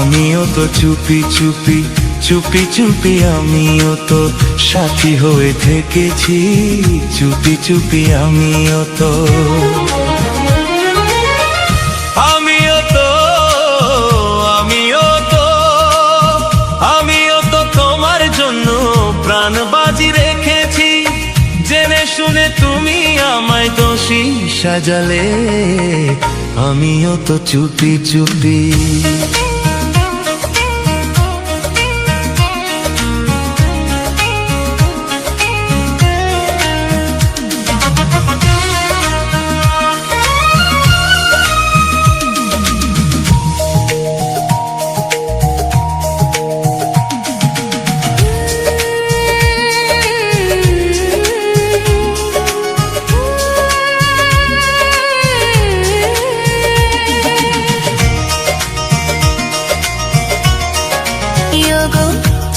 আমিও তো চুপি চুপি চুপি চুপি আমিও তো সাথী হয়ে থেকেছি, চুপি চুপি আমিও তো আমিও তো আমিও তো আমিও তো তোমার জন্য প্রাণ বাজি রেখেছি, জেনে শুনে তুমি আমায় দোষী সাজালে, আমিও তো চুপি চুপি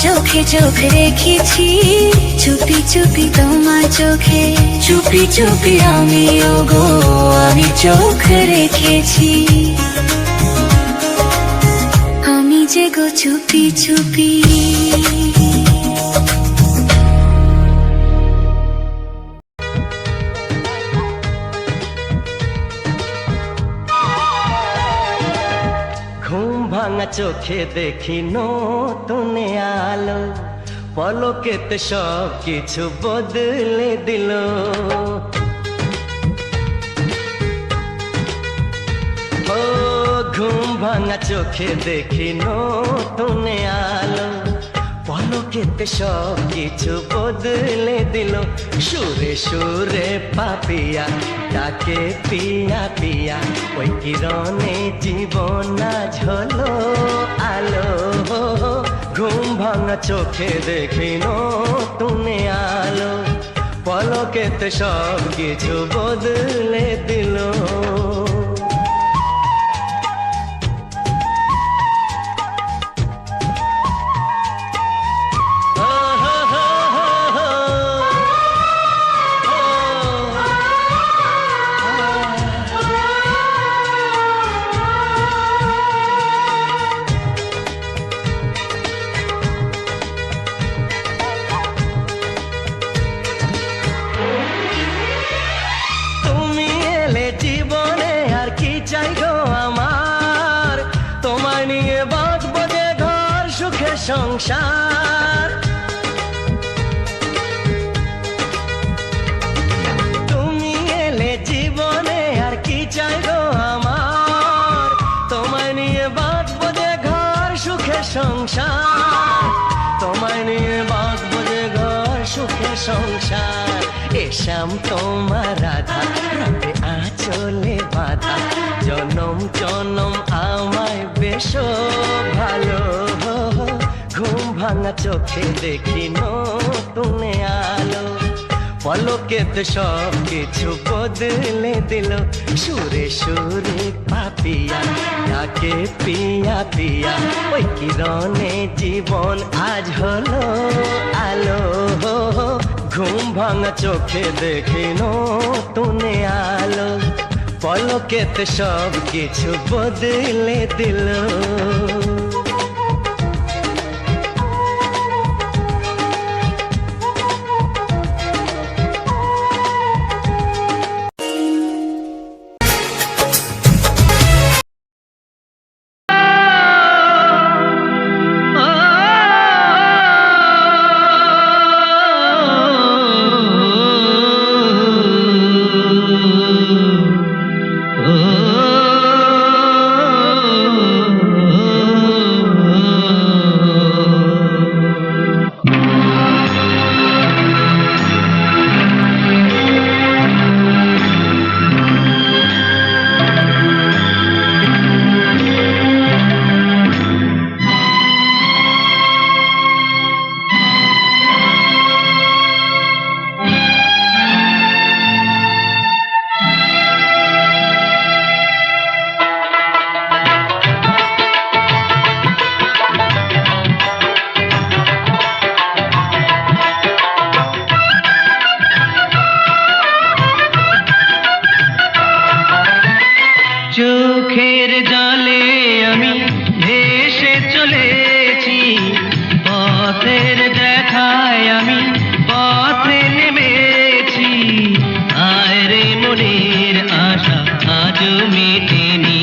চোখে চোখ রেখেছি, চুপি চুপি তোমার চোখে, চুপি চুপি আমিও গো আমি চোখ রেখেছি, আমি যে গো চুপি চুপি। ভাঙা চোখে দেখি নতুন আলো, পলকেতে সব কিছু বদলে দিল, ও ঘুম ভাঙা চোখে দেখি নতুন আলো, পলকেতে সব কিছু বদলে দিল, সুরে সুরে পাপিয়া ডাকে পিয়া পিয়া, ওই কিরণে জীবন আজ হলো আলো, ঘুম ভাঙা চোখে দেখি নতুন আলো, পলকেতে সব কিছু বদলে দিল। সংসার তুমি এলে জীবনে আর কি চাই গো আমার, তোমায় নিয়ে বাঁধবো যে ঘর সুখে সংসার, তোমায় নিয়ে বাঁধবো যে ঘর সুখে সংসার, এসাম তোমার রাধা রাতে আঁচলে বাঁধা, জনম জনম আমায় বেশ ভালো, ঘুম ভাঙা চোখে দেখি নতুন আলো, পলকেতে সব কিছু বদলে দিল, সুরে সুরে পাপিয়া ডাকে পিয়া পিয়া, ওই কিরণে জীবন আজ হলো আলো, ঘুম ভাঙা চোখে দেখি নতুন আলো, পলকেতে সব কিছু বদলে দিল। আজও মেটেনি।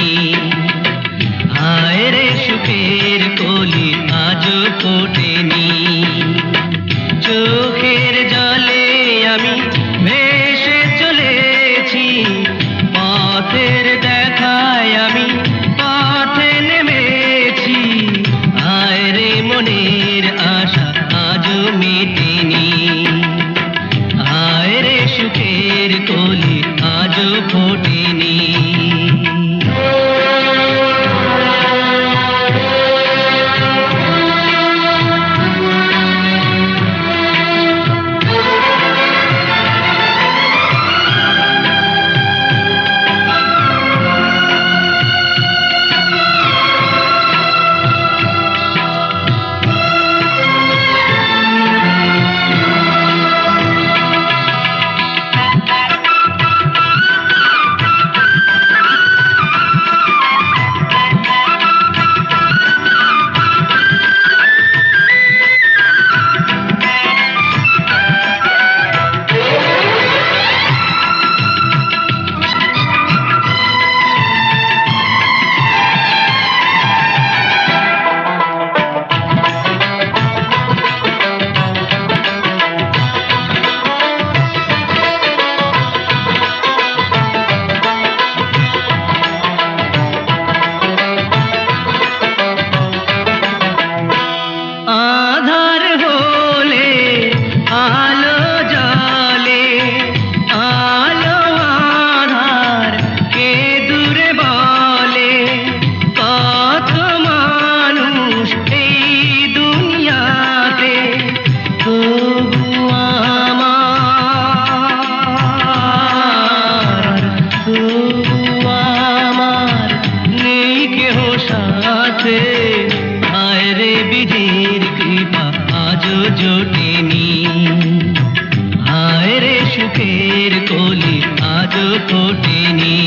হায় রে সুখের কলি আজও ফোটেনি। চোখের জলে আমি ভেসে চলেছি, পথের দেখায় আমি পথে নেমেছি। হায় রে মনের আশা আজও মেটেনি। হায় রে সুখের কলি আজও ফোটেনি। আধার হলে আলো জ্বলে, আলো আধার কে দূরে বলে। কত মানুষ এই দুনিয়াতে, তবু আমার নেই কেহ সাথে। হায় রে বিধির কৃপা আজও জোটেনি। হায় রে সুখের কলি আজও ফোটেনি।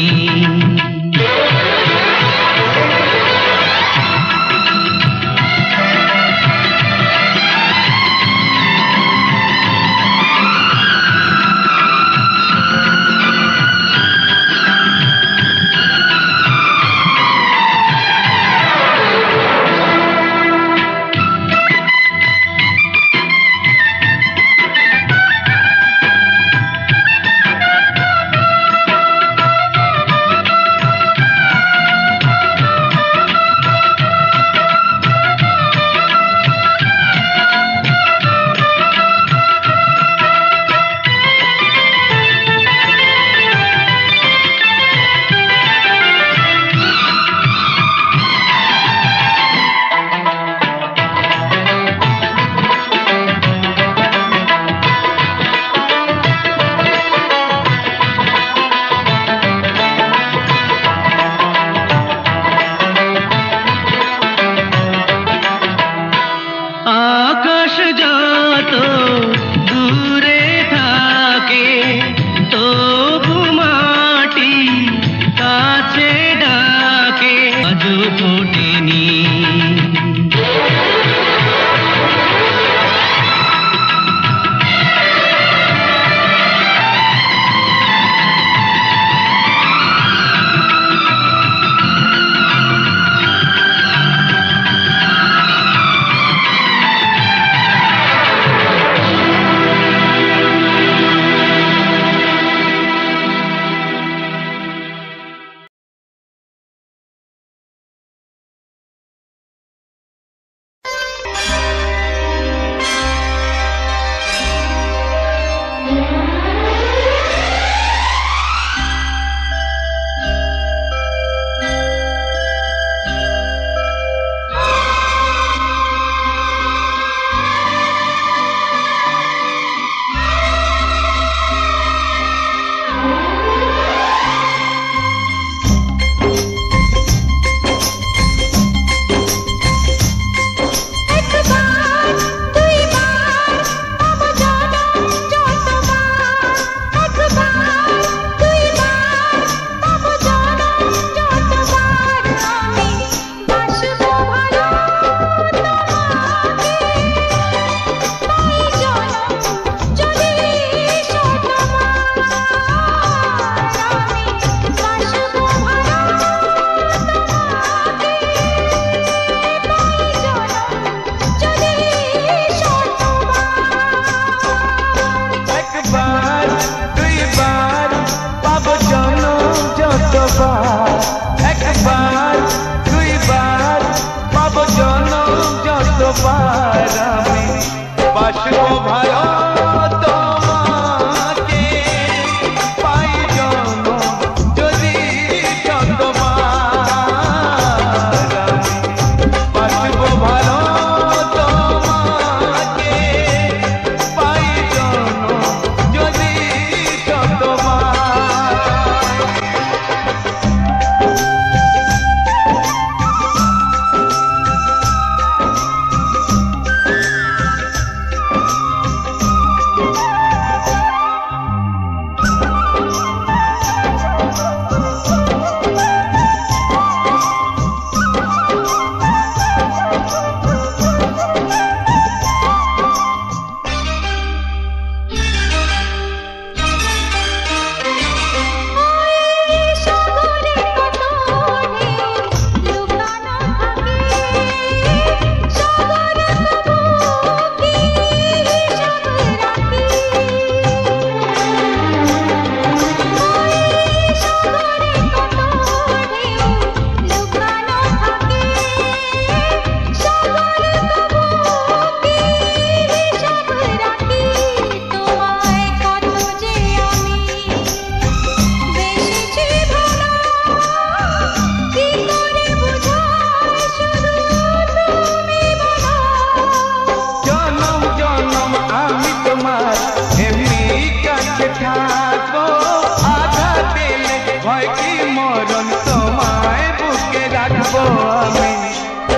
হয় কি মরণ তোমায় বুকে রাখবো আমি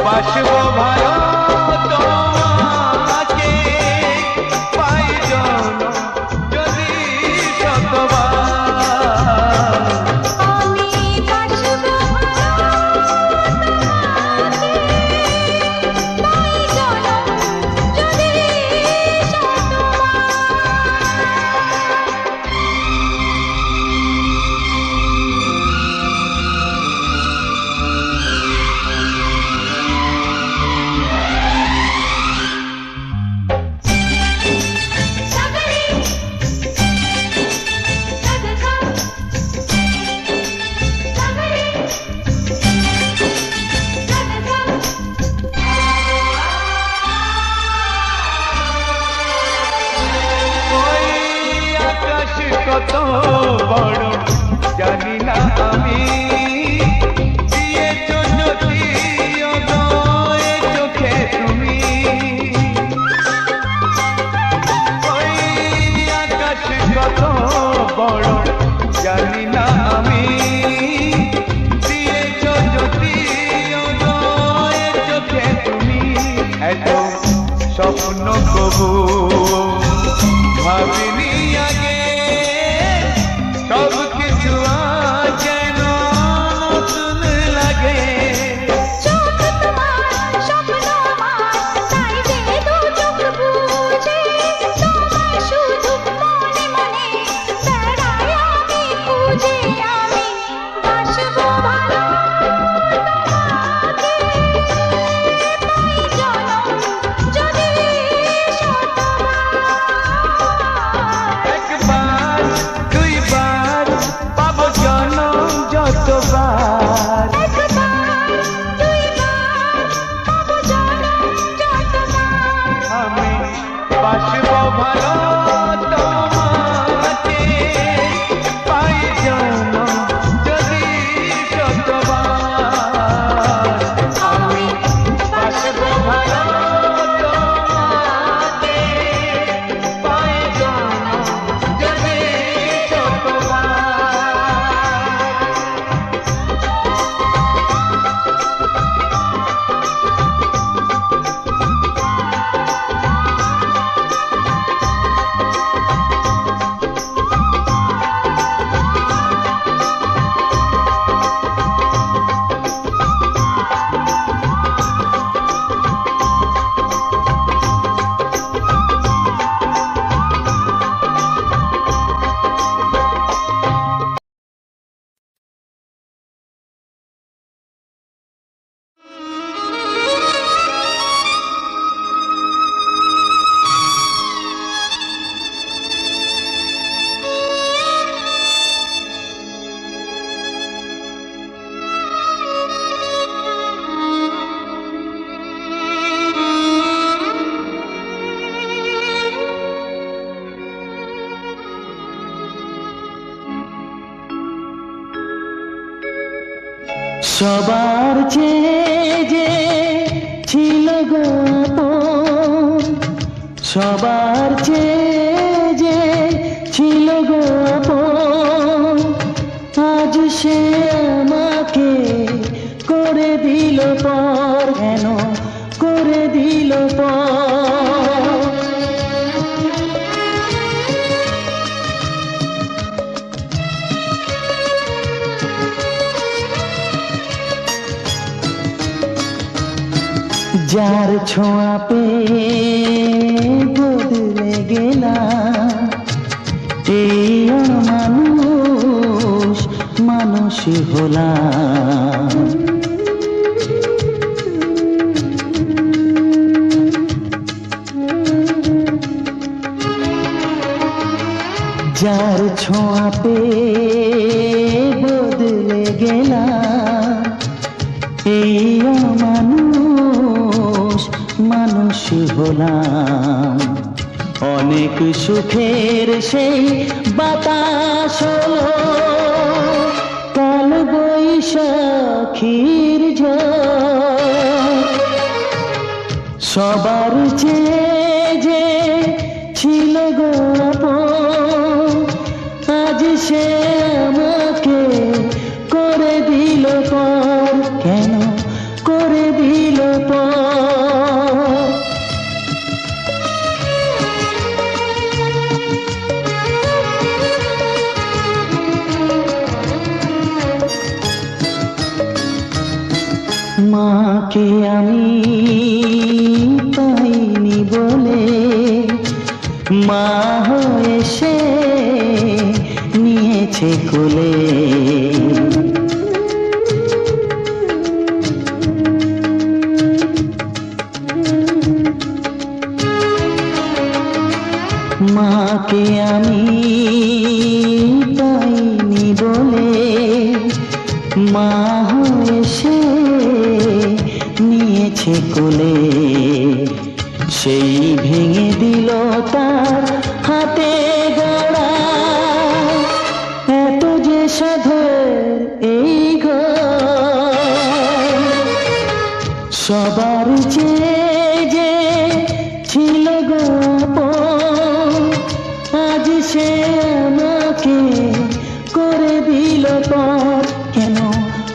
বাসবো ভালো তোমাকে পাই জনম যদি শতবার আমি বাসবো পাই জনম যদি ওই আকাশ কত বড় জানি না আমি দিয়েছো যদি অদয় চোখে তুমি ওই আকাশ কত বড় জানি না আমি দিয়েছো যদি অদয় চোখে তুমি এত স্বপ্ন কবু ভাবিনি আগে সব কিছু আজ যেন নতুন লাগে চোখ তোমার স্বপ্ন আমার তাই যে দু চোখ বুঝে তোমায় শুধু মনে মনে বেড়াই আমি খুঁজে আমি বাসবো ভালো তোমাকে পাই জনম যদি শতবার একবার দুইবার পাবো জনম যতবার একবার দুইবার পাবো জনম যতবার আমি বাসবো ভালো তোমাকে পাই জনম যদি শতবার আমি বাসবো ভালো তোমাকে পাই জনম যদি শতবার সবার চেয়ে যে ছিল গো আপন, সবার চেয়ে যে ছিল গো আপন, আজ সে আমাকে করে দিল পর, কেন করে দিল পর। যার ছোঁয়া পেয়ে বদলে গেলাম, এই মানুষ মানুষ হলাম। যার ছোঁয়া পেয়ে বদলে গেলাম, এই মানুষ মানুষ হলাম। অনেক সুখের সেই বাতাস হলো, কাল বৈশাখীর ঝড়। সবার চেয়ে যে ছিল গো আপন, আজ সে আমাকে মাকে আমি পাইনি বলে মা হয়ে সে নিয়েছে কোলে। মাকে আমি পাইনি বলে মা হয়ে সে নিয়েছে কোলে। সেই ভেঙে দিল তার হাতে গড়া এত যে সাধের এই ঘর। সবার যে ছিল গো আপন, আজ সে আমাকে করে দিল পর। কেন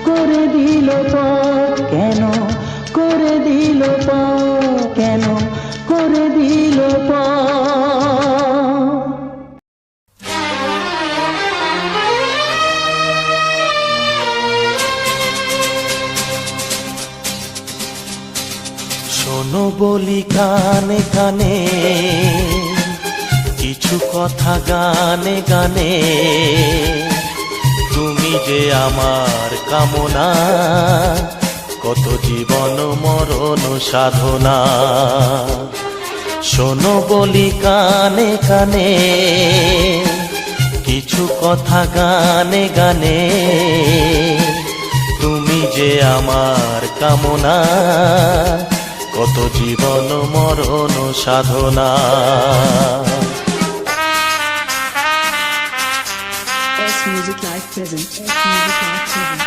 করে দিল পর, কেন করে দিল পর, কেন করে দিল পর। শোনো বলি কানে কানে কিছু কথা গানে গানে, তুমি যে আমার কামনা, কত জীবন মরণ সাধনা। শোনো বলি কানে কানে কিছু কথা গানে গানে, তুমি যে আমার কামনা, কত জীবন মরণ সাধনা। S Music Live present. S Music Live present.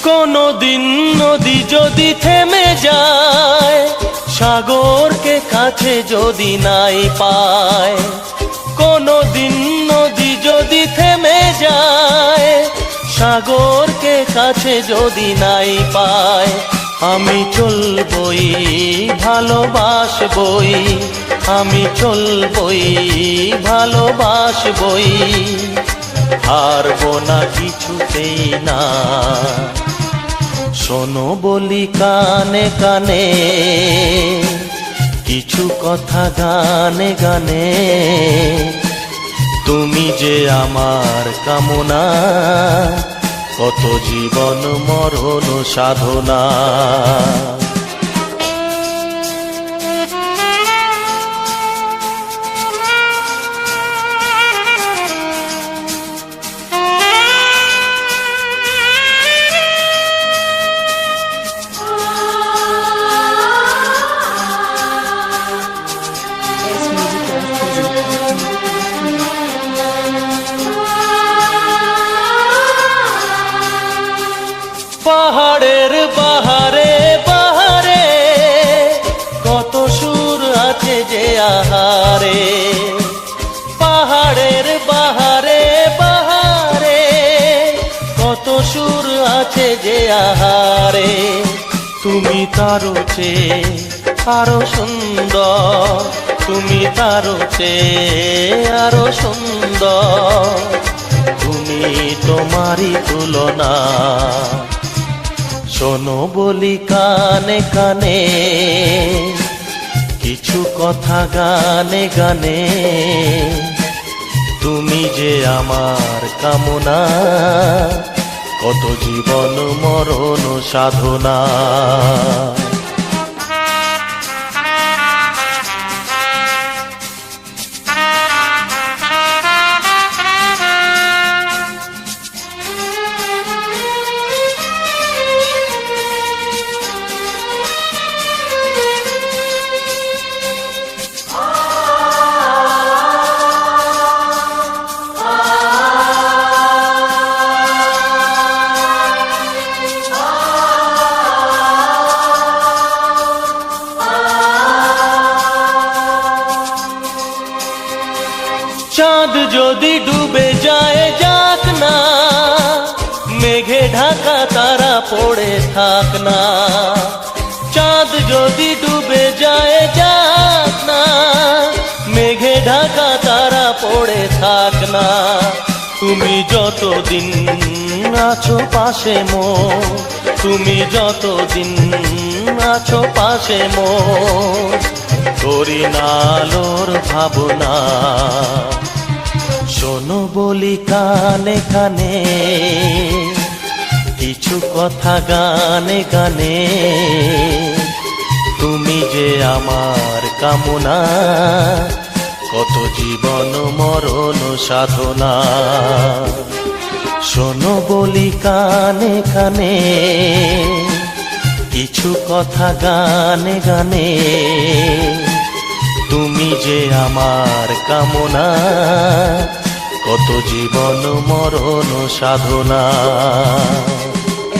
কোনদিন নদী যদি থেমে যায়, সাগরকে কাছে যদি নাই পায়, কোনদিন নদী যদি থেমে যায়, সাগরকে কাছে যদি নাই পায়, আমি চলবই ভালোবাসবই, আমি চলবই ভালোবাসবই, হারবো না কিছুতেই না। শোনো বলি কানে কানে কিছু কথা গানে গানে, তুমি যে আমার কামনা, কত জীবন মরণ সাধনা। S Music Live present. পাহাড়ের বাহারে বাহারে কত সুর আছে যে আহারে, পাহাড়ের বাহারে বাহারে কত সুর আছে যে আহারে, তুমি তারও চেয়ে আরো সুন্দর, তুমি তারও চেয়ে আরো সুন্দর, তুমি তোমারই তুলনা। শোনো বলি কানে কানে কিছু কথা গানে গানে, তুমি যে আমার কামনা, কত জীবন মরণ সাধনা। মেঘে ঢাকা তারা পড়ে থাক না, চাঁদ যদি ডুবে যায় যাক না, মেঘে ঢাকা তারা পড়ে থাক না। তুমি যতদিন আছো পাশে মোর, তুমি যতদিন আছো পাশে মোর, করি না আলোর ভাবনা। শোনো বলি কানে কানে কিছু কথা গানে গানে, তুমি যে আমার কামনা, কত জীবন মরণ সাধনা। শোনো বলি কানে কানে কিছু কথা গানে গানে, তুমি যে আমার কামনা, কত জীবন মরণ সাধনা।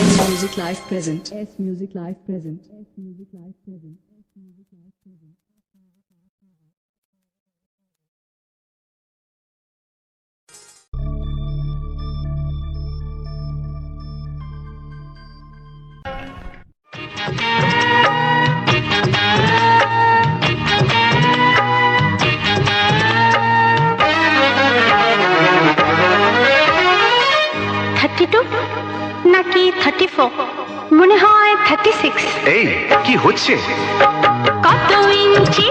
S Music Live present. S Music Live present. S Music Live present. S Music Live present. নাকি 34, মনে হয় 36। এই কি হচ্ছে? কত ইঞ্চি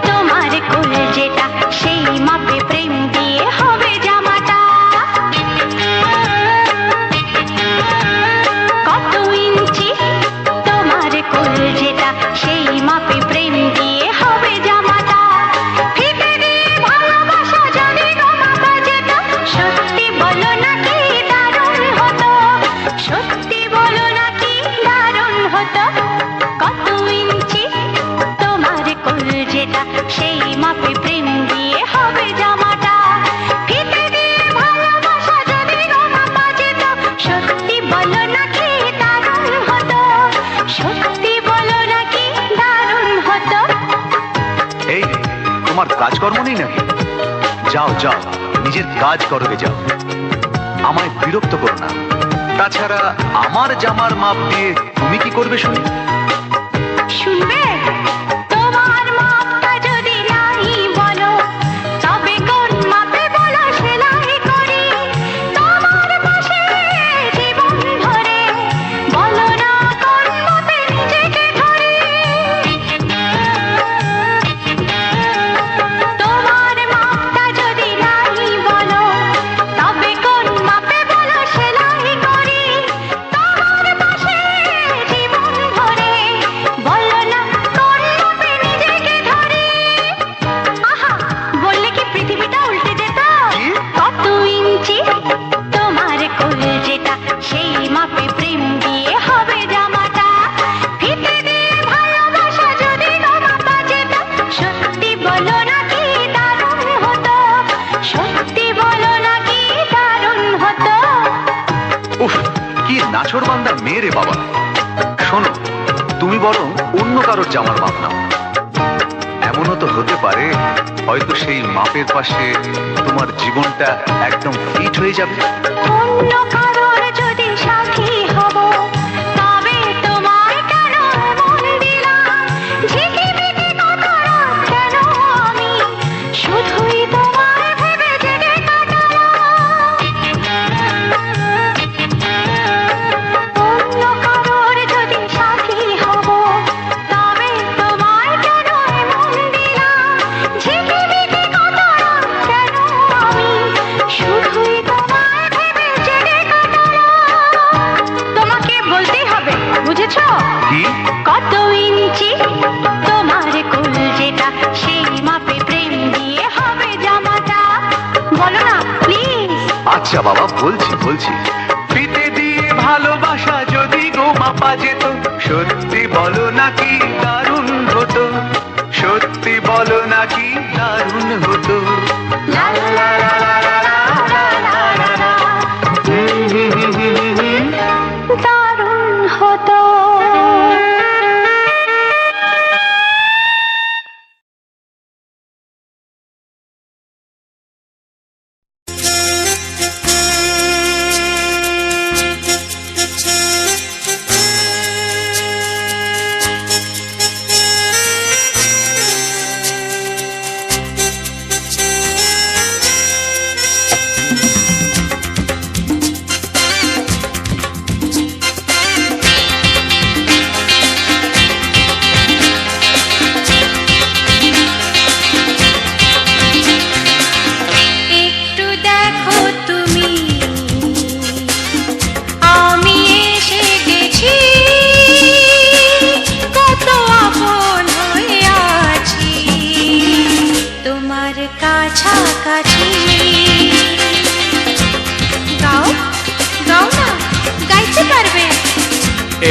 তোমার কোল যেটা, সেই মাপে প্রেম দিয়ে হবে জামাটা। কত ইঞ্চি তোমার কোল যেটা, সেই মাপে প্রেম দিয়ে হবে জামাটা। ফিতে দিয়ে ভালোবাসা যদি গো মাপা যেত, সত্যি বলো নাকি দারুণ হতো, সত্যি বলো নাকি দারুণ হতো। কত ইঞ্চি তোমার কোল যেটা, সেই মাপে প্রেম দিয়ে হবে জামাটা। ফিতে দিয়ে ভালোবাসা যদি গো মাপা যেত, সত্যি বলো নাকি দারুণ হতো, সত্যি বলো নাকি দারুণ হতো। এই তোমার কাজকর্ম নেই নাকি? যাও যাও, নিজের কাজ করো গে যাও, আমায় বিরক্ত করো না। তাছাড়া আমার জামার মাপ দিয়ে তুমি কি করবে শুনি? শুনবে? তোমার মাপটা যদি নাই বলো, তবে কোন মাপে বলো সেলাই করি তোমার পাশে জীবন ধরে। বলো না কোন মাপে নিজেকে ধরি। তোমার মাপটা যদি নাই বলো, তবে কোন মাপে বলো সেলাই করি তোমার পাশে জীবন ধরে। বলো না কোন মাপে নিজেকে ধরি। আহা, বললে কি পৃথিবীটা উল্টে যেত? কত ইঞ্চি তোমার কোল যেটা, সেই মাপে প্রেম দিয়ে হবে জামাটা। ফিতে দিয়ে ভালোবাসা যদি গো মাপা যেত, সত্যি বলো নাকি দারুণ হতো, সত্যি বলো নাকি দারুণ হতো। উফ, কি নাছোড় বান্দা মেয়ে রে বাবা। শোনো, তুমি বরং অন্য কারোর জামার মাপ নাও। এমনও তো হতে পারে হয়তো সেই মাপের পাশে তোমার জীবনটা একদম ফিট হয়ে যাবে। অন্য কারোর যদি সাথী হব, তবে তোমায় কেন মন দিলাম? ঝিকিমিকি কত রাত কেন আমি শুধুই তোমায় ভেবে জেগে কাটালাম। অন্য কারোর যদি সাথী হব, তবে তোমায় কেন মন দিলাম? ঝিকিমিকি কত রাত কেন আমি শুধুই তোমায় ভেবে জেগে কাটালাম। তোমাকে বলতেই হবে, বুঝেছো? কি? কত ইঞ্চি তোমার কোল যেটা, সেই মাপে প্রেম দিয়ে হবে জামাটা। বলো না প্লিজ। আচ্ছা বাবা, বলছি বলছি। ফিতে দিয়ে ভালোবাসা যদি গো মাপা যেত, সত্যি বলো নাকি দারুণ হতো, সত্যি বলো নাকি দারুণ হতো। লা লা লা লা লা লা লা লা লা লা। দারুণ হতো।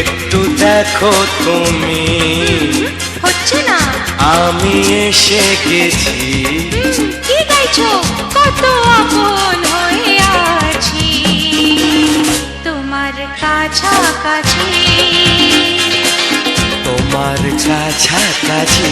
একটু দেখো তুমি, হচ্ছে না। আমি এসে গেছি। কি গাইছো? কত আপন হয়ে আছি তোমার কাছাকাছি। তোমার কাছাকাছি।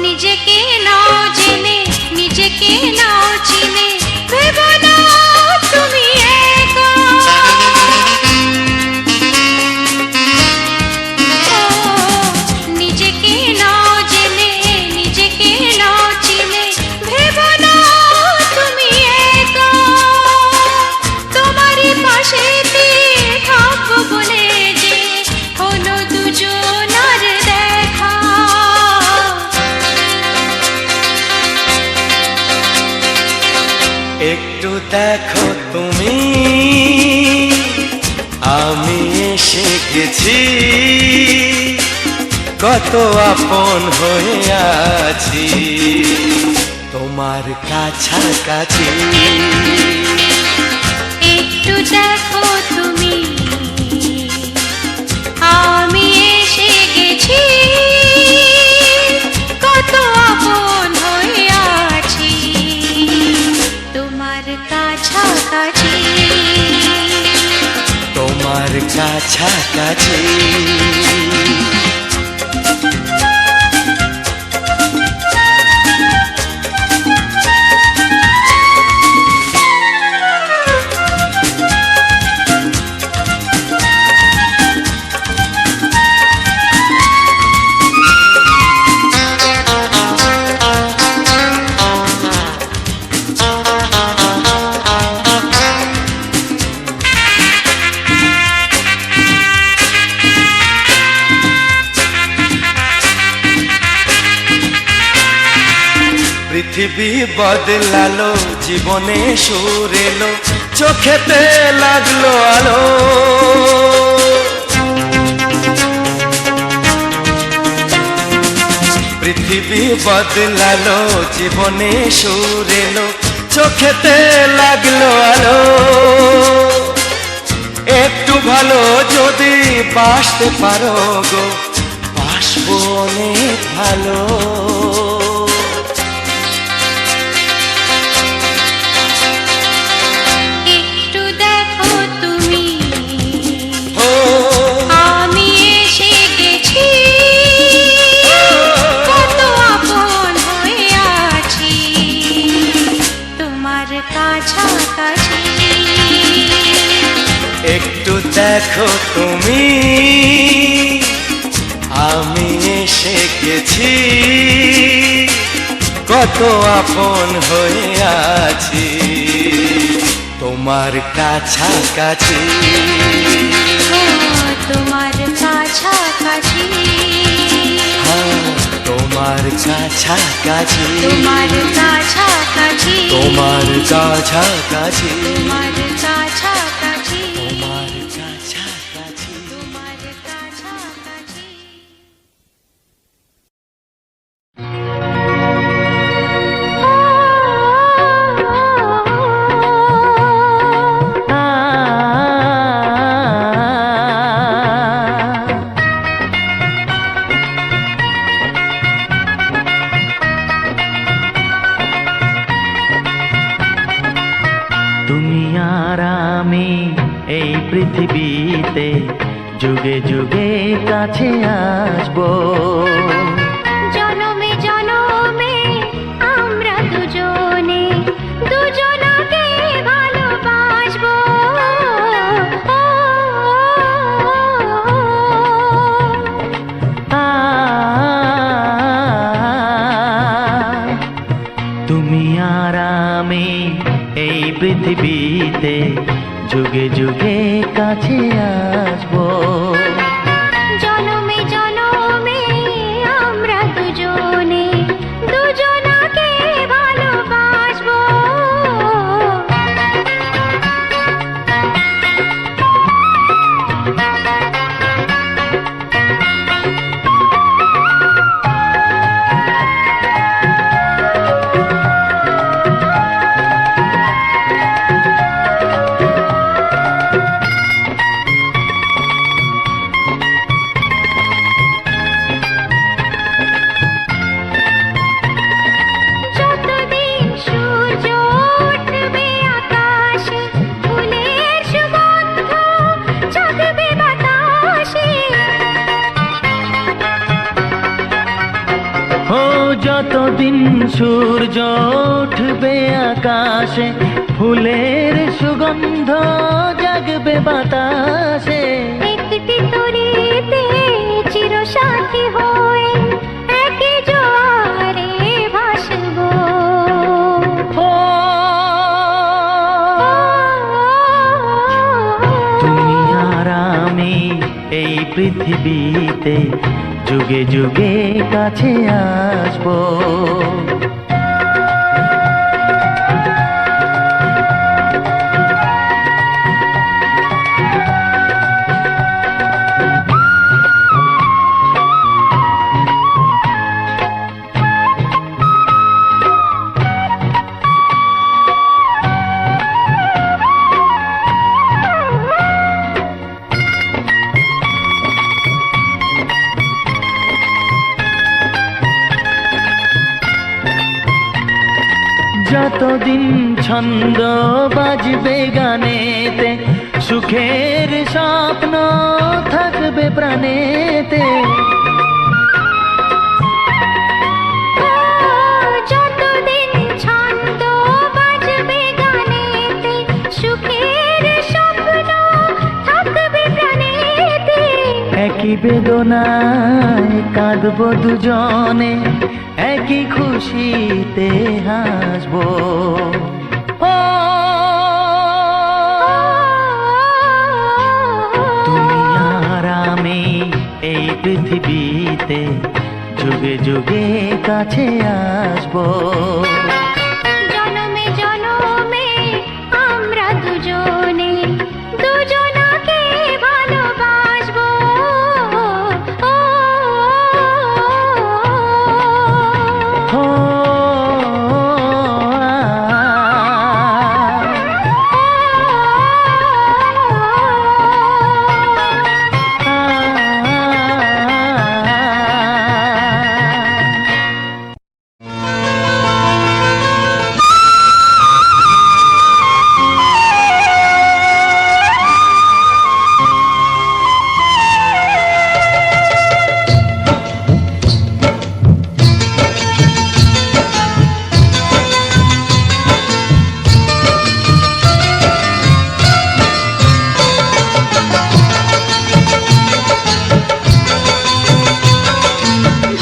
নিজেকে নাও জেনে, নিজেকে নাও চিনে, ভেবো না তুমি একা। ও, নিজেকে নাও জেনে, নিজেকে নাও চিনে, ভেবো না তুমি একা। তোমারই পাশেতে থাকবো বলে যে হলো দুজনার দেখা। একটু দেখো তুমি, আমি এসে গেছি। কত আপন হয়ে আছি তোমার কাছাকাছি। একটু দেখো তুমি, আমি এসে গেছি। কত আপন হয়ে আছি তোমার কাছাকাছি। তোমার কাছাকাছি। পৃথিবী বদলালো, জীবনে সুর এলো, চোখেতে লাগলো আলো। পৃথিবী বদলালো, জীবনে সুর এলো, চোখেতে লাগলো আলো। একটু ভালো যদি বাসতে পারো গো, বাসবো অনেক ভালো। একটু দেখো তুমি, ও আমি এসে গেছি। কত আপন হয়ে আছি তোমার কাছাকাছি। একটু দেখো তুমি, আমি এসে গেছি। কত আপন হয়ে আছি তোমার কাছাকাছি। ও, তোমার কাছাকাছি। হ্যাঁ, তোমার কাছাকাছি। তোমার কাছাকাছি। তোমার কাছাকাছি। তোমার কাছাকাছি। তোমার কাছাকাছি। তোমার কাছাকাছি। তুমি আর আমি এই পৃথিবীতে যুগে যুগে কাছে আসবো। জনমে জনমে আমরা দুজনে দুজনকে ভালোবাসবো। তুমি আর আমি এই পৃথিবীতে যুগে যুগে কাছে আসবো। জনমে জনমে আমরা দুজনে দুজনাকে ভালোবাসবো। যতদিন সূর্য উঠবে আকাশে, ফুলের সুগন্ধ জাগবে বাতাসে। ও যতদিন সূর্য উঠবে আকাশে, ফুলের সুগন্ধ জাগবে বাতাসে। একটি তরিতে চিরসাথী হয়ে একই জোয়ারে ভাসবো। ও তুমি আর আমি এই পৃথিবীতে যুগে যুগে কাছে আসবো। যতদিন ছন্দ বাজবে গানেতে, সুখের স্বপ্ন থাকবে প্রাণেতে। যতদিন ছন্দ বাজবে গানেতে, সুখের স্বপ্ন থাকবে প্রাণেতে। একই বেদনায় কাঁদবো দুজনে, একই খুশিতে হাসবো। ও তুমি আর আমি এই পৃথিবীতে যুগে যুগে কাছে আসবো। জনমে জনমে আমরা দুজনে দুজনাকে ভালোবাসবো। ও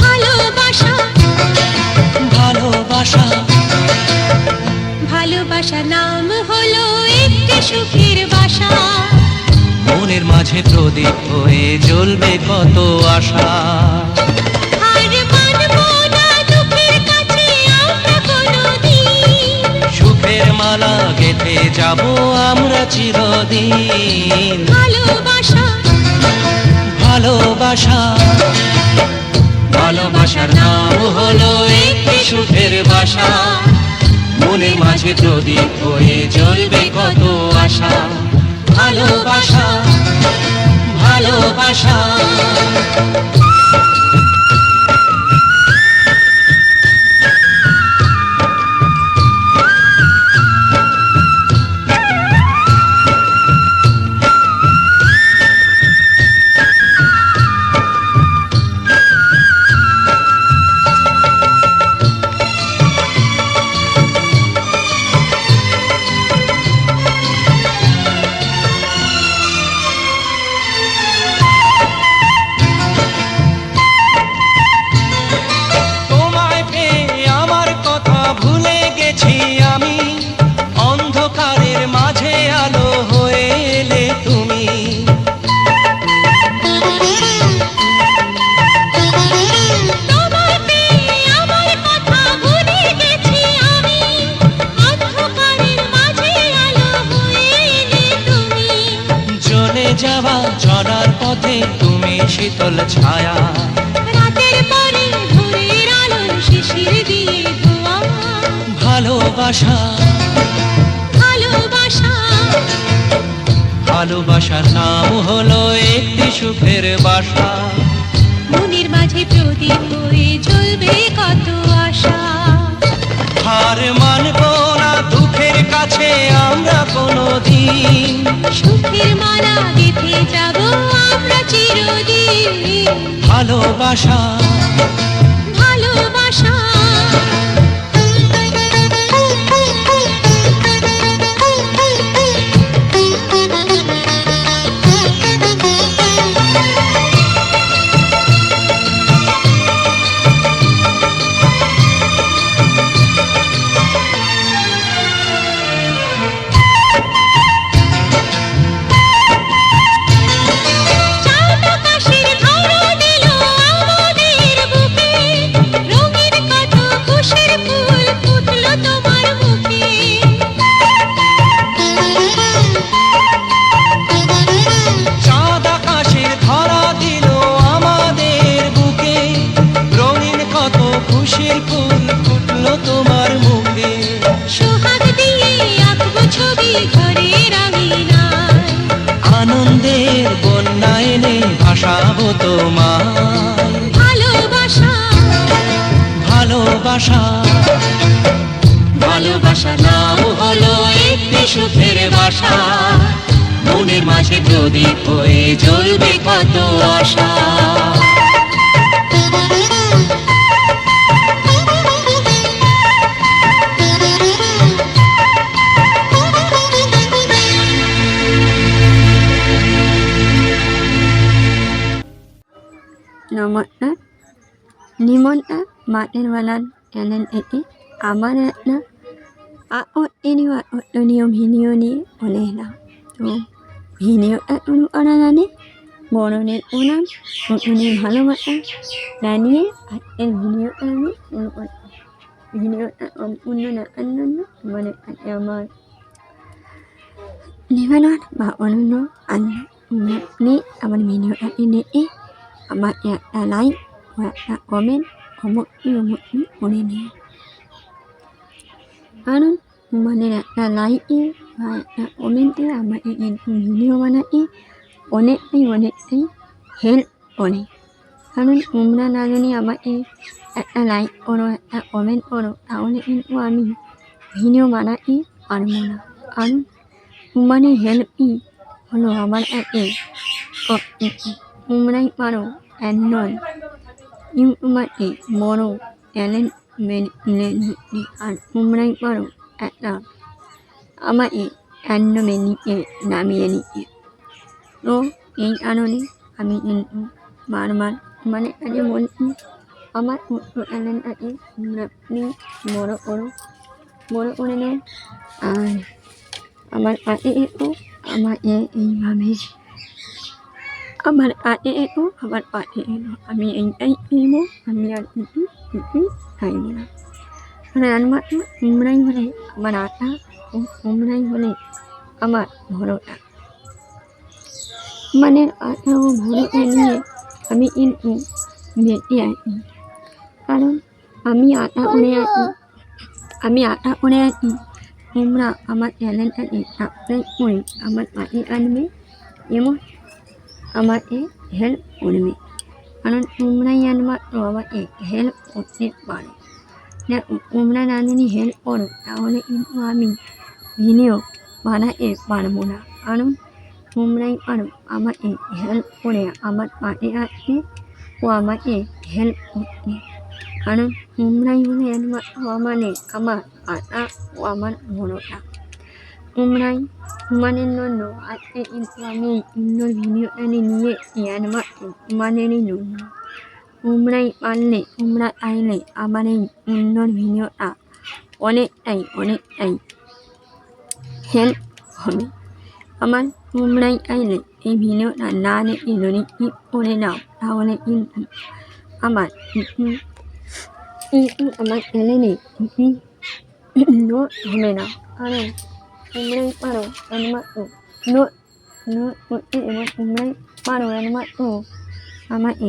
ভালোবাসা ভালোবাসা ভালোবাসা নাম হলো একটি সুখের বাসা। মনের মাঝে প্রদীপ হয়ে জ্বলবে কত আশা। আর মানবো না দুঃখের কাছে আমরা কোনোদিন। সুখের মালা গেঁথে যাব আমরা চিরদিন। ভালোবাসা ভালোবাসা ভালোবাসার নাম হলো একটি সুখের বাসা। মনের মাঝে প্রদীপ হয়ে জ্বলবে কত আশা। ভালোবাসা ভালোবাসা যাওয়া চলার পথে তুমি শীতল ছায়া রাতের পরে ভোরের আলো শিশির দিয়ে ধোয়া ভালোবাসা ভালোবাসা ভালোবাসার নাম হলো একটি সুখের বাসা মনের মাঝে প্রদীপ হয়ে জ্বলবে কত আশা হার মানব না দুঃখের কাছে আমরা কোনোদিন সুখের মালা গেঁথে যাব আমরা চিরদিন ভালোবাসা ভালোবাসা চাঁদ আকাশের ধরা দিল আমাদের বুকে রঙিন কত খুশির ফুল ফুটলো তোমার মুখে চাঁদ আকাশের ধরা দিল আমাদের বুকে রঙিন কত খুশির ফুল ফুটলো তোমার মুখে সোহাগ দিয়ে আঁকবো ছবি ঘরের আঙিনায় আনন্দের বন্যা এনে ভাসাবো তোমায় ভালোবাসা ভালোবাসা ভালোবাসা নাম হলো একটি সুখের বাসা মনের মাঝে প্রদীপ হয়ে জ্বলবে কত আশা Nomorna Nimona Martin Walan Ellen Eti Amanatna Aot ini wa otonium hinioni onena to hinio atunu ananane morone unam otuni halomata danie aten hinio anu unot hinio on unna annana mane amal Nivanon ba onuno an ni aman hinio atine e amat ya alai wa ta komen omot ni onene Anon mane na lai e wa na komen e ama e en hinio mana e one ai hel one Anon umna nagani ama e na lai ono na komen ono ta one en wami hinio mana e armona Anon umane hel i ono amar e ko umnai maro anon yung umate moro elen men ni an umnai maro atna ama e anno meni e nami eni e no en anoni ami in marman mane ade mon amat mutlu elen ade ni moro ore no an amar ade itu ama e mami Amar ate itu amar ate itu ami ai imo ami an hai mona Ran mat umrai hole amarata umrai hole amar bhorota Mane ate o bhore niye ami in meti ai karon ami ata one ai umra amar elen ate apre moi amar ate anme emo Amat e help unme anon umra yan mat amat e help otne bane na umra nani help or awale in wami vinio mana e banamuna anon umra anu amat e help ore amat ate ate wama e help otne anon umra yan mat wamane amat ata waman monota Umrai mane no ate in wami no vinio ani niye yanma mane ni no umrai manne umra aile amane no vinio a one ai hel homi aman umrai aile e vinio na nane inoni I one na taone in aman aman eleni no homena ane umrai paro anma no করতে এবং তোমরাই পারো একমাত্র আমাকে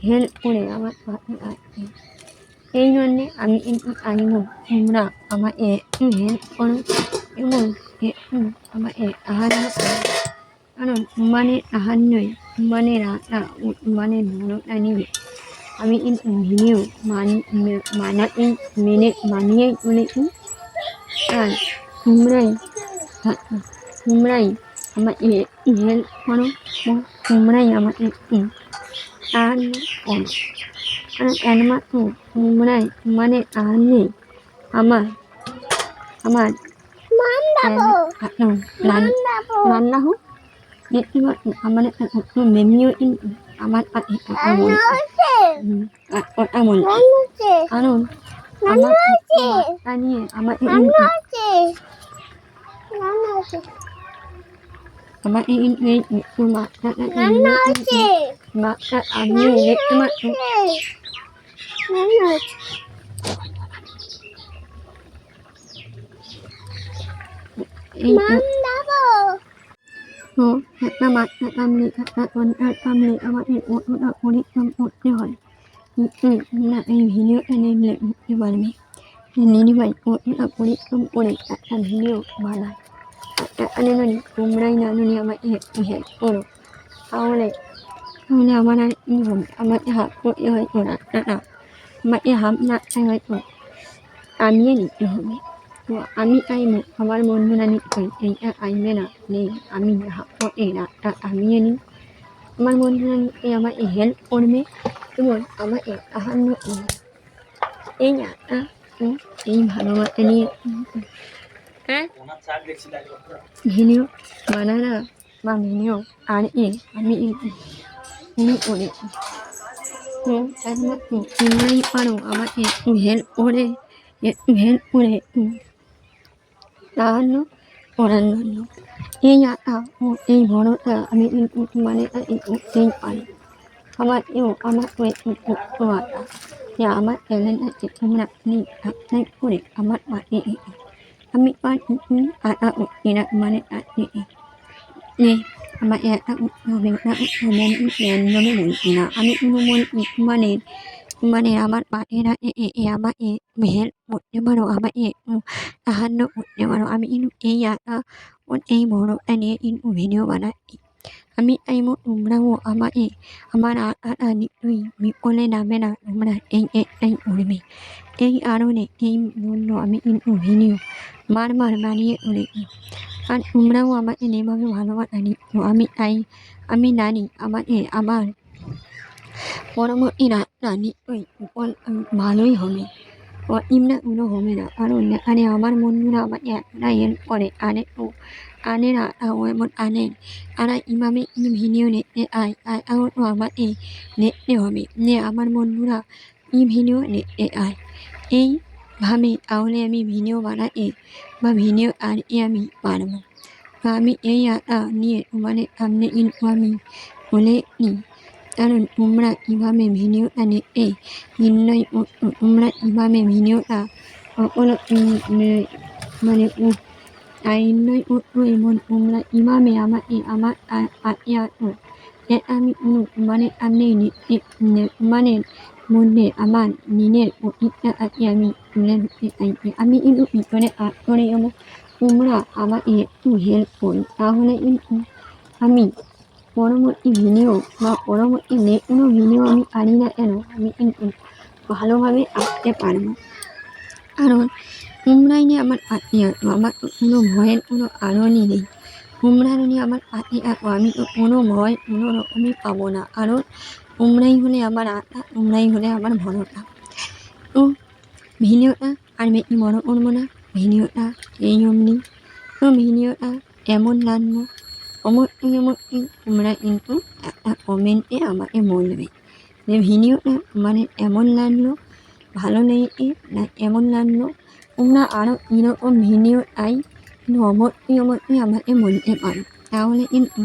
help করে আমার পাশে আসতে। এই জন্যে আমি একটু চাইব তোমরা আমাকে একটু হেল্প করো এবং একটু আমাকে সাহায্য করো, কারণ তোমাদের সাহায্যই তোমাদের আশা ও তোমাদের ভরসা নিয়ে আমি কিন্তু ভিডিও মানিয়েই চলেছি। আর তোমরাই আমাকে একটু হেল্প করো ও তোমরাই আমাকে একটু সাহায্য করো, কারণ একমাত্র তোমরাই তোমাদের সাহায্যে আমার রান্না হোক দেখতে পাচ্ছি আমাদের একটু মেমিও কিন্তু আমার পাশে কথা বলছে, কারণ আমার বাচ্চা নিয়ে আমাকে কিন্তু এই একটু বাচ্চা আমি দেখতে পাচ্ছি এই তো একটা বাচ্চা কামড়ে একটা সন্তান কামড়ে আমাদের কতটা পরিশ্রম করতে হয় না এই ভিডিওটা দেখলে বুঝতে পারবে দিদিভাই কতটা পরিশ্রম করে একটা ভিডিও বানায়। জানি তোমরাই জানি আমাকে একটু হেল্প করো, তাহলে আমার আর কী হবে, আমাকে হাত করতে হয়তো রাস্তাটা আমাকে হাত নাড়তে হয়তো টানিয়ে নিতে হবে। তো আমি চাইবো আমার বন্ধুরা নিশ্চয়ই এইটা চাইবে না যে আমি হাত করে রাস্তা টানিয়ে নিই। আমার বন্ধুরা নিশ্চয়ই আমাকে হেল্প করবে এবং আমাকে সাহায্য করবে। এই আশা ও এই ভালোবাসা নিয়ে ভিডিও বানানা বা ভিডিও আর আমি শুরু করেছি। তো একমাত্র তোমরাই পারো আমাকে একটু হেল্প করে একটু সাহায্য করার জন্য। এই আশা ও এই ভরসা আমি কিন্তু তোমাদের কাছে করতেই পারি। আমার তো একটু ছোট্ট আশা যে আমার চ্যানেলটাকে তোমরা প্লিজ সাবস্ক্রাইব করে আমার পাশে এসে আমি পারছি আশা করছি না তোমাদের কাছে যে আমার একটা করতে হবে ওটা করতে হবে আমি র্যান্ডমে বলছি না, আমি কোনো বলছি তোমাদের আমার পাশে আমাকে হেল্প করতে পারো, আমাকে একটু সাহায্য করতে পারো। আমি কিন্তু এই আশা ও এই ভরসা নিয়ে কিন্তু ভিডিও বানাচ্ছি। আমি চাইবো তোমরাও আমাকে আমার আশাটা নিশ্চয়ই বিফলে যাবে না, তোমরা এই একটাই করবে। এই কারণে এই জন্য আমি কিন্তু ভিডিও বারবার বানিয়ে চলেছি। আর তোমরাও আমাকে যেভাবে ভালোবাসা দিচ্ছ আমি জানি আমাকে আমার পরবর্তী রাতটা নিশ্চয়ই ভালোই হবে, অতিমরাগুলো হবে না, কারণ এখানে আমার বন্ধুরা আমাকে এতটা হেল্প করে আনেরা এমন আনেন তারা এভাবে ভিডিও দেখতে তাও তো আমাকে দেখতে হবে যে আমার বন্ধুরা কি ভিডিও দেখতে চায়। এইভাবে তাহলে আমি ভিডিও বানাতে বা ভিডিও আনতে আমি পারবো। তো আমি এই আশা নিয়ে তোমাদের সামনে কিন্তু আমি বলে নিই, কারণ তোমরা কীভাবে ভিডিওটা দেখতে নির্ণয় করছো, তোমরা কীভাবে ভিডিওটা নির্ণয় করছো এবং তোমরা কীভাবে আমাকে আমার পাশে আসো সেটা আমি কোনো তোমাদের সামনেই তোমাদের মধ্যে আমার নিজের প্রতিজ্ঞা আছে আমি তুলে ধরতে চাইছি। আমি কিন্তু পিছনে কাজ করে এবং তোমরা আমাকে একটু হেল্প করো, তাহলে কিন্তু আমি পরবর্তী ভিডিও বা পরবর্তী যে কোনো ভিডিও আমি পারি না কেন আমি কিন্তু ভালোভাবে আঁকতে পারবো। কারণ তোমরাই নিয়ে আমার পাশে আসো, আমার তো কোনো ভয়ের কোনো কারণই নেই। তোমরা যদি আমার পাশে আসো আমি তো কোনো ভয় কোনো রকমই পাবো না, কারণ তোমরাই হলে আমার আশা, তোমরাই হলে আমার ভরসা। তো ভিডিওটা আর বেশি বড় করবো না, ভিডিওটা এই অবধি। তো ভিডিওটা কেমন লাগলো অবশ্যই তোমরা কিন্তু একটা কমেন্টে আমাকে বলবে যে ভিডিওটা তোমাদের কেমন লাগলো, ভালো লেগেছে না কেমন লাগলো, তোমরা আরও কীরকম ভিডিও চাই কিন্তু অবশ্যই আমাকে বলতে পারো, তাহলে কিন্তু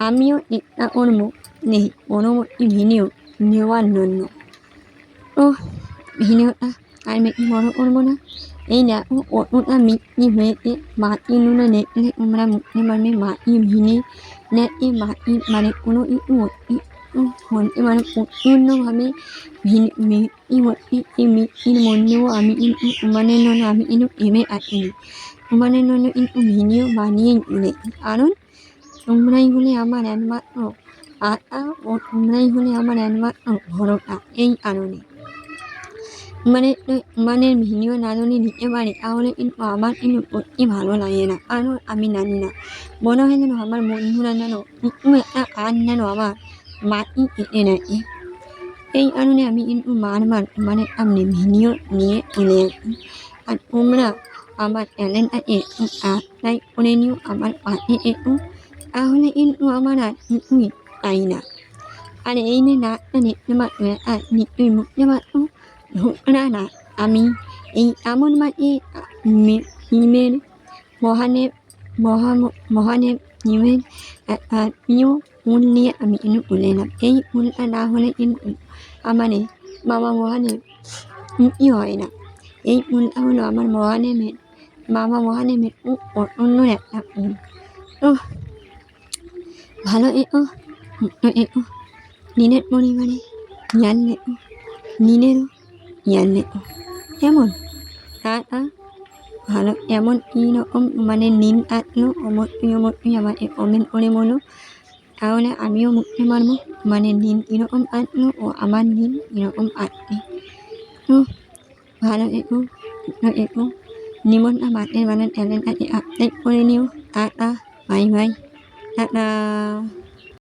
আমিও চেষ্টা করবো যে পরবর্তী ভিডিও দেওয়ার জন্য। তো ভিডিওটা আর বেশি বড় করবো না, এই na una mi ni me ma inu na ne le umra ni ma me ma i mi ni ne i ma i mane uno i hon i mane uno আমি mi i mo i mi i monyo আমি in umane no na আমি inu eme a ini umane no no in minyo mani ne aron umrai hole আমার একমাত্র আটা ও umrai hole আমার একমাত্র ভরসা এই আরনে মানে ভিডিও না যদি দিতে পারি তাহলে কিন্তু আমার কিন্তু সত্যি ভালো লাগে না কারণ আমি জানি না মনে হয় যেন আমার বন্ধুরা যেন একটু একটা কাজ যেন আমার মাটি কেটে নেয় এই কারণে আমি কিন্তু বারবার মানে আপনি ভিডিও নিয়ে চলে আসি আর তোমরা আমার চ্যানেলটাকে একটু সাবস্ক্রাইব করে নিও আমার পাশে একটু তাহলে কিন্তু আমার আর কিছুই চাই না আর এই যে নাচটা দেখতে পাচ্ছ আর নিশ্চয়ই বুঝতে পারছো ঘটনা না আমি এই এমন মাঝে হিমের মহানেব হিমের একটা প্রিয় ফুল নিয়ে আমি কিন্তু উঠলাম এই ফুলটা না হলে কিন্তু আমাদের বাবা মহানেব কি হয় না এই ফুলটা হলো আমার মহানেবের বাবা মহানেবের খুব পছন্দ একটা ফুল তো ভালো একটু একটু নিনের পরিমাণে জানলে নিনেরও জানলে এমন টাকা ভালো এমন কীরকম মানে নিন আসলো অবশ্যই আমার কমেন্ট করে বলো তাহলে আমিও বুঝতে পারবো মানে নিন কীরকম আসলো ও আমার নিন কীরকম আসছে তো ভালো একটু নিমন্ত্রণ বাতের মানে চ্যানেলটাকে আপডেট করে নিও টাটা বাই বাই টাটা